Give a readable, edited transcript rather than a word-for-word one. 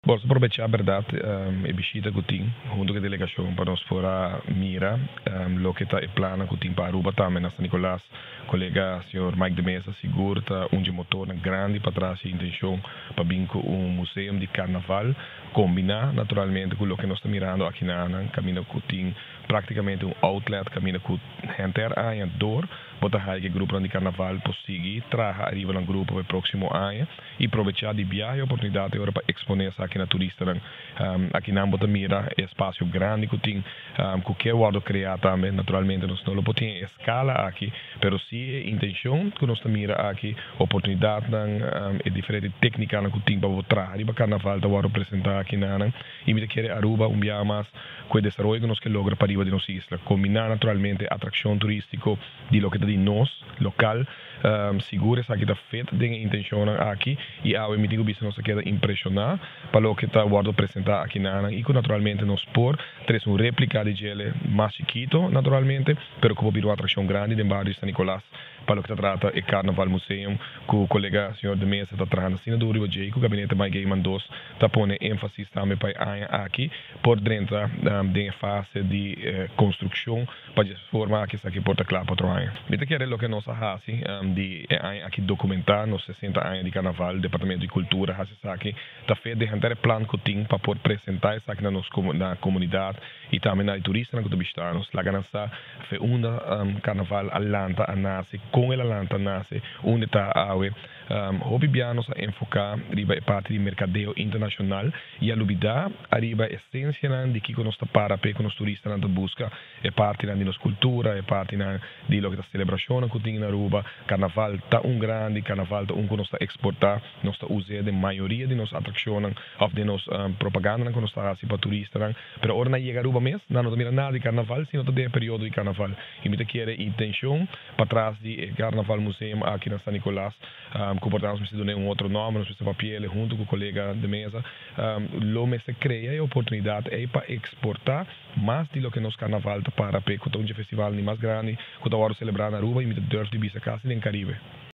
Bom, só aproveitar a verdade, e visita que tem, junto com a delegação, para nós fora mira, lo que está em plano que tem para Aruba também, na San Nicolás, colega, senhor Mike de Mesa, seguro, tá um de motor grande para trás, a intenção para vir com museu de carnaval, combinar naturalmente com o que nós estamos mirando aqui na caminho que tem praticamente outlet, caminho com gente a dor, botar aí que grupo de carnaval conseguir trazer arriba no grupo para o próximo ano e aproveitar de viagem a oportunidade para exponer-se aqui na turista, aqui na bota mira espaço grande que tem, que eu vou criar também, naturalmente nós não podemos escala aqui, pero sim a intenção que nós mira aqui, oportunidade e diferente técnica que tem para trazer arriba carnaval, para representar aqui na e me quer Aruba dia mais com o desenvolvimento que nós que logra para arriba de nossa isla, combinar naturalmente atração turística de lo que de nós local, seguro essa que está feita de intenção aqui e a me digo bisa nós queda impressionar para o que está guardo apresentar aqui na e que naturalmente nós por tres um réplica de gele mais chiquito naturalmente, pero como uma atração grande de barrio de San Nicolás para o que trata o Carnaval Museum que o colega senhor de mesa está trazendo assim do Rio J, que o gabinete mais game dos está pondo ênfase também para aqui por dentro da fase de construção para formar que isso aqui porta claro para outro ano. Então que é o que nós fazemos de aqui documentar nos 60 anos de Carnaval, Departamento de Cultura, isso aqui está feito de hantar plano que tem para poder apresentar isso aqui na comunidade e também na turista que estamos lá ganhar foi Carnaval Atlanta a nasce com ele Atlanta nasce onde está a hobby bianos a enfocar riba parte de mercadeo internacional e a lubida arriba essência de que nós está para que nós turistas na busca é parte de nossa cultura é parte de lo que está celebração que tem na Aruba carnaval tá grande carnaval tá que nós está exportar nós está usando de maioria de nossa atrações ou de nossa propaganda que nós está assim para turistas pero ora na chega Aruba mês não mira nada de carnaval sino de período de carnaval e me quer intenção para trás de Carnaval Museum aqui na San Nicolás que portanto nós precisamos outro nome nós precisamos papel junto com o colega de mesa lo me se cria a oportunidade é para exportar mais de lo que nos carnaval para que um festival mais grande que está agora celebrando na Aruba e me deve de bisa casa em Caribe.